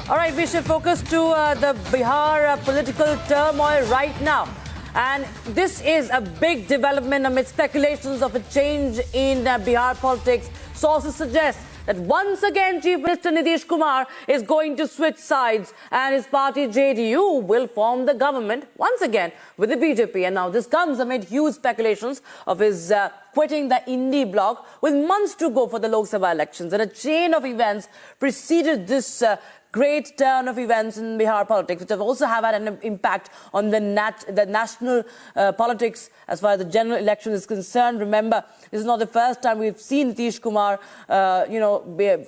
All right, we should focus to the Bihar political turmoil right now. And this is a big development amid speculations of a change in Bihar politics. Sources suggest that once again Chief Minister Nitish Kumar is going to switch sides and his party JDU will form the government once again with the BJP. And now this comes amid huge speculations of his quitting the Indi bloc with months to go for the Lok Sabha elections. And a chain of events preceded this great turn of events in Bihar politics, which have also had an impact on the national politics as far as the general election is concerned. Remember, this is not the first time we've seen Nitish Kumar,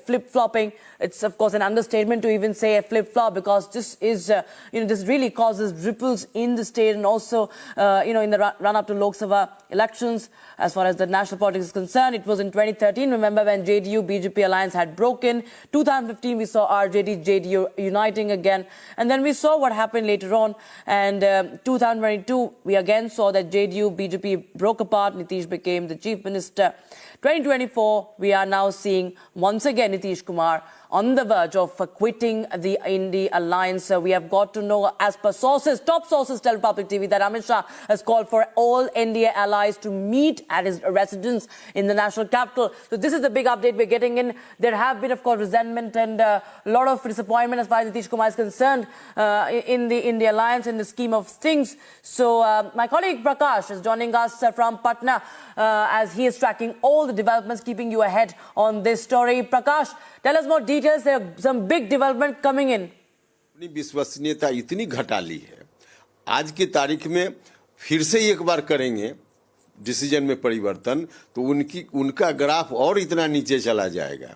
flip-flopping. It's, of course, an understatement to even say a flip-flop because this is, this really causes ripples in the state and also, in the run-up to Lok Sabha elections. As far as the national politics is concerned, it was in 2013, remember, when JDU-BJP alliance had broken. 2015, we saw RJD-JDU uniting again. And then we saw what happened later on. And 2022, we again saw that JDU-BJP broke apart. Nitish became the chief minister. 2024, we are now seeing once again Nitish Kumar on the verge of quitting the Indi alliance. We have got to know, as per sources, top sources tell Republic TV, that Amit Shah has called for all NDA allies to meet at his residence in the national capital. So this is the big update we're getting in. There have been, of course, resentment and a lot of disappointment as far as Nitish Kumar is concerned in the alliance, in the scheme of things. So my colleague Prakash is joining us from Patna as he is tracking all the developments, keeping you ahead on this story. Prakash, tell us more details. There are some big development coming in. अपनी विश्वसनीयता इतनी घटा ली है, आज की तारीख में फिर से एक बार करेंगे डिसीजन में परिवर्तन तो उनका ग्राफ और इतना नीचे चला जाएगा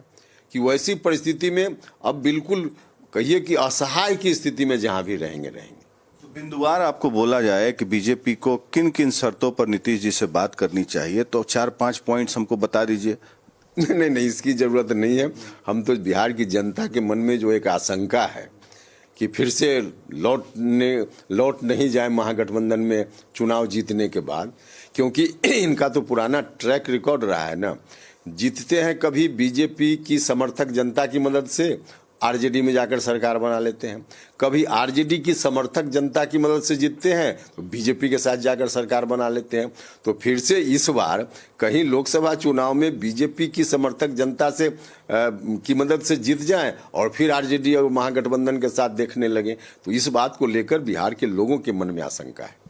कि वैसी परिस्थिति में अब बिल्कुल कहिए कि असहाय की स्थिति में जहां भी रहेंगे। तो बिंदुवार आपको बोला जाए कि बीजेपी को किन किन शर्तों पर नीतीश जी से बात करनी चाहिए, तो 4-5 पॉइंट्स हमको बता दीजिए। नहीं, इसकी जरूरत नहीं है। हम तो बिहार की जनता के मन में जो एक आशंका है कि फिर से लौट नहीं जाए महागठबंधन में चुनाव जीतने के बाद, क्योंकि इनका तो पुराना ट्रैक रिकॉर्ड रहा है ना, जीतते हैं कभी बीजेपी की समर्थक जनता की मदद से, आरजेडी में जाकर सरकार बना लेते हैं, कभी आरजेडी की समर्थक जनता की मदद से जीतते हैं तो बीजेपी के साथ जाकर सरकार बना लेते हैं। तो फिर से इस बार कहीं लोकसभा चुनाव में बीजेपी की समर्थक जनता से की मदद से जीत जाएं और फिर आरजेडी और महागठबंधन के साथ देखने लगे, तो इस बात को लेकर बिहार के लोगों के मन में आशंका है।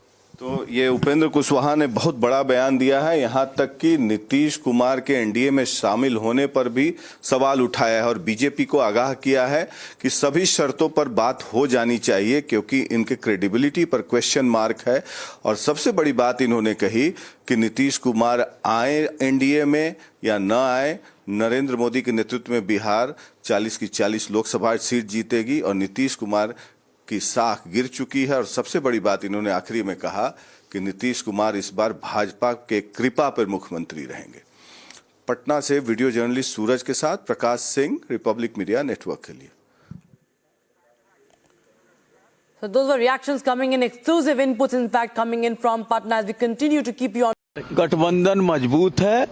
तो ये उपेंद्र कुशवाहा ने बहुत बड़ा बयान दिया है, यहाँ तक कि नीतीश कुमार के एनडीए में शामिल होने पर भी सवाल उठाया है और बीजेपी को आगाह किया है कि सभी शर्तों पर बात हो जानी चाहिए क्योंकि इनके क्रेडिबिलिटी पर क्वेश्चन मार्क है। और सबसे बड़ी बात इन्होंने कही कि नीतीश कुमार आए एनडीए में या न आए, नरेंद्र मोदी के नेतृत्व में बिहार 40 की 40 लोकसभा सीट जीतेगी और नीतीश कुमार की साख गिर चुकी है। और सबसे बड़ी बात इन्होंने आखिरी में कहा कि नीतीश कुमार इस बार भाजपा के कृपा पर मुख्यमंत्री रहेंगे। पटना से वीडियो जर्नलिस्ट सूरज के साथ Prakash Singh, Republic media network के लिए। So those were reactions coming in, exclusive inputs in fact coming in from Patna as we continue to keep you on. गठबंधन मजबूत है,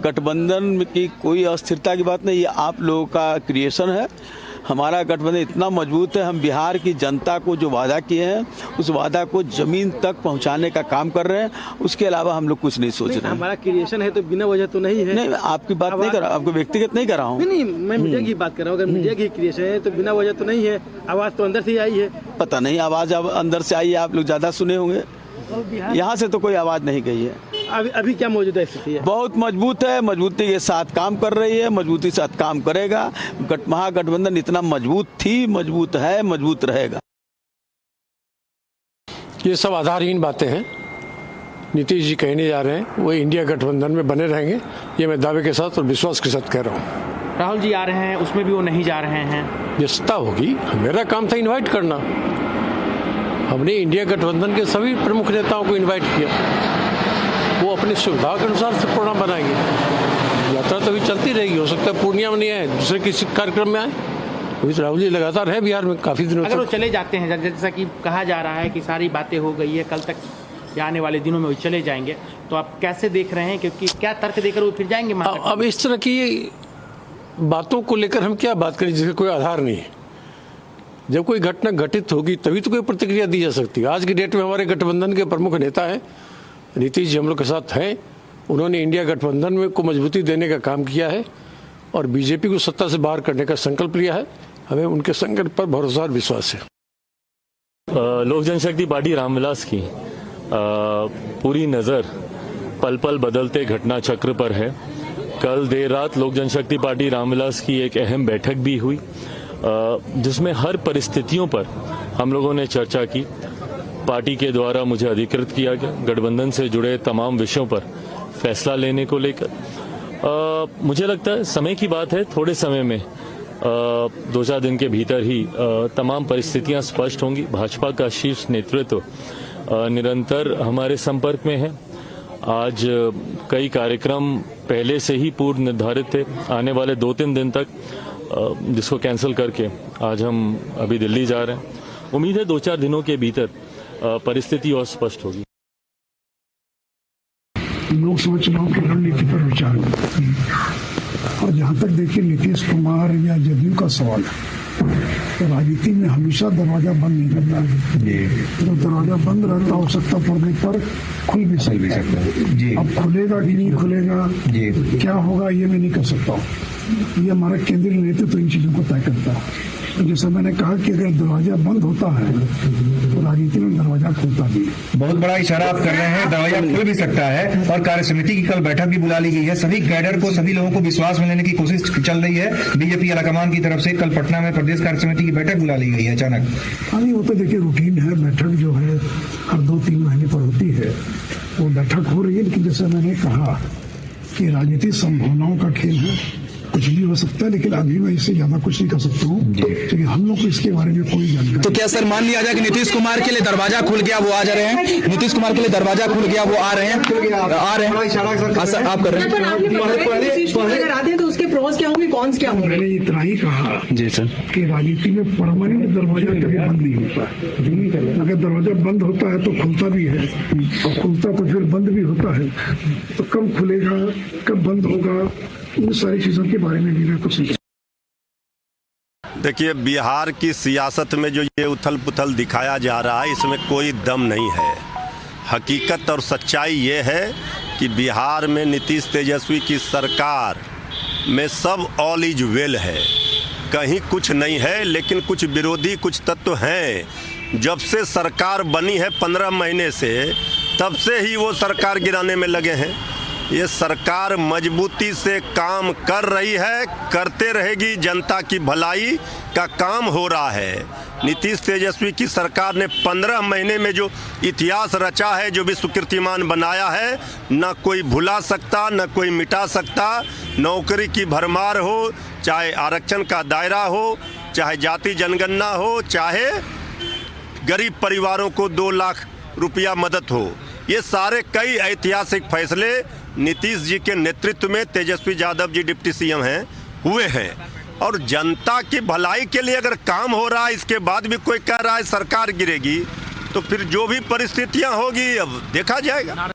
गठबंधन की कोई अस्थिरता की बात नहीं, ये आप लोगों का क्रिएशन है। हमारा गठबंधन इतना मजबूत है, हम बिहार की जनता को जो वादा किए हैं उस वादा को जमीन तक पहुंचाने का काम कर रहे हैं। उसके अलावा हम लोग कुछ नहीं सोच रहे हैं। हमारा क्रिएशन है तो बिना वजह तो नहीं है। नहीं, आपकी बात नहीं कर रहा, आपको व्यक्तिगत नहीं कर रहा हूँ। नहीं, मैं मीडिया की बात कर रहा हूँ। अगर मीडिया की क्रिएशन है तो बिना वजह तो नहीं है, आवाज तो अंदर से आई है। पता नहीं आवाज अब अंदर से आई है, आप लोग ज्यादा सुने होंगे। यहाँ से तो कोई आवाज नहीं गई है। अभी क्या मौजूदा स्थिति है? बहुत मजबूत है, मजबूती के साथ काम कर रही है, मजबूती के साथ काम करेगा। महागठबंधन इतना मजबूत थी, मजबूत है, मजबूत रहेगा। ये सब आधारहीन बातें हैं। नीतीश जी कहने जा रहे हैं वो इंडिया गठबंधन में बने रहेंगे, ये मैं दावे के साथ और विश्वास के साथ कह रहा हूँ। राहुल जी आ रहे हैं, उसमें भी वो नहीं जा रहे हैं। ये सत्ता होगी, मेरा काम था इनवाइट करना। हमने इंडिया गठबंधन के सभी प्रमुख नेताओं को इनवाइट किया, वो अपनी सुविधा के अनुसार से प्रोग्राम बनाएंगे। यात्रा तो अभी चलती रहेगी, हो सकता है पूर्णिया में नहीं आए, दूसरे किसी कार्यक्रम में आए। अभी तो राहुल जी लगातार है बिहार में काफी दिनों अगर वो चले जाते हैं, जैसा कि कहा जा रहा है कि सारी बातें हो गई है, कल तक या आने वाले दिनों में वो चले जाएंगे, तो आप कैसे देख रहे हैं? क्योंकि क्या तर्क देकर वो फिर जाएंगे? अब इस तरह की बातों को लेकर हम क्या बात करें जिसका कोई आधार नहीं है। जब कोई घटना घटित होगी तभी तो कोई प्रतिक्रिया दी जा सकती है। आज की डेट में हमारे गठबंधन के प्रमुख नेता हैं, नीतीश जी हम लोग के साथ हैं। उन्होंने इंडिया गठबंधन में को मजबूती देने का काम किया है और बीजेपी को सत्ता से बाहर करने का संकल्प लिया है। हमें उनके संकल्प पर भरोसा और विश्वास है। लोक जनशक्ति पार्टी रामविलास की पूरी नज़र पल पल बदलते घटना चक्र पर है। कल देर रात लोक जनशक्ति पार्टी रामविलास की एक अहम बैठक भी हुई, जिसमें हर परिस्थितियों पर हम लोगों ने चर्चा की। पार्टी के द्वारा मुझे अधिकृत किया गया गठबंधन से जुड़े तमाम विषयों पर फैसला लेने को लेकर। मुझे लगता है समय की बात है, थोड़े समय में 2-4 दिन के भीतर ही तमाम परिस्थितियां स्पष्ट होंगी। भाजपा का शीर्ष नेतृत्व निरंतर हमारे संपर्क में है। आज कई कार्यक्रम पहले से ही पूर्व निर्धारित थे आने वाले 2-3 दिन तक, जिसको कैंसिल करके आज हम अभी दिल्ली जा रहे हैं। उम्मीद है 2-4 दिनों के भीतर परिस्थिति और स्पष्ट होगी। लोकसभा चुनाव की रणनीति पर विचार और जहाँ तक देखिए नीतीश कुमार या जदयू का सवाल है, तो राजनीति में हमेशा दरवाजा बंद नहीं करता है। तो दरवाजा बंद रहता, आवश्यकता पड़ने पर खुल भी सकता है। अब खुलेगा कि नहीं खुलेगा, क्या होगा ये मैं नहीं कर सकता हूँ। ये हमारा केंद्रीय नेतृत्व इन चीजों को तय करता है। तो जैसा मैंने कहा कि अगर दरवाजा बंद होता है तो राजनीति में दरवाजा खुलता भी है। बहुत बड़ा इशारा आप कर रहे हैं, दरवाजा खुल भी सकता है। और कार्य समिति की कल बैठक भी बुला ली गई है। सभी कैडर को, सभी लोगों को विश्वास में लेने की कोशिश चल रही है बीजेपी आलाकमान की तरफ से। कल पटना में प्रदेश कार्य समिति की बैठक बुला ली गई है अचानक। हाँ, वो तो देखिए रूटीन है, बैठक जो है हर 2-3 महीने पर होती है, वो बैठक हो रही है। लेकिन जैसे मैंने कहा कि राजनीति संभावनाओं का खेल है, कुछ भी हो सकता है। लेकिन अभी मैं इससे ज्यादा कुछ नहीं कर सकता हूँ क्योंकि हम लोग को इसके बारे में कोई जानकारी। तो क्या सर मान लिया जाए कि नीतीश कुमार के लिए दरवाजा खुल गया, वो आ जा रहे हैं? नीतीश कुमार के लिए दरवाजा खुल गया, वो आ रहे हैं? सर आप कर रहे हैं? आते हैं तो उसके प्रोस क्या होंगे, कॉन्स क्या होंगे? मैंने इतना ही कहा जी सर कि राजनीति में परमानेंट दरवाजा कभी बंद नहीं होता है। अगर दरवाजा बंद होता है तो खुलता भी है, और खुलता तो फिर बंद भी होता है। तो कब खुलेगा, कब बंद होगा, इन सारी चीजों के बारे में भी मैं कुछ नहीं। देखिए, बिहार की सियासत में जो ये उथल पुथल दिखाया जा रहा है, इसमें कोई दम नहीं है। हकीकत और सच्चाई ये है कि बिहार में नीतीश तेजस्वी की सरकार में सब ऑल इज वेल है, कहीं कुछ नहीं है। लेकिन कुछ विरोधी कुछ तत्व हैं। जब से सरकार बनी है 15 महीने से, तब से ही वो सरकार गिराने में लगे हैं। ये सरकार मजबूती से काम कर रही है, करते रहेगी। जनता की भलाई का काम हो रहा है। नीतीश तेजस्वी की सरकार ने 15 महीने में जो इतिहास रचा है, जो विश्व कीर्तिमान बनाया है, न कोई भुला सकता, न कोई मिटा सकता। नौकरी की भरमार हो, चाहे आरक्षण का दायरा हो, चाहे जाति जनगणना हो, चाहे गरीब परिवारों को 2 लाख रुपया मदद हो, ये सारे कई ऐतिहासिक फैसले नीतीश जी के नेतृत्व में, तेजस्वी यादव जी डिप्टी सीएम हैं, हुए हैं। और जनता की भलाई के लिए अगर काम हो रहा है, इसके बाद भी कोई कह रहा है सरकार गिरेगी, तो फिर जो भी परिस्थितियां होगी अब देखा जाएगा।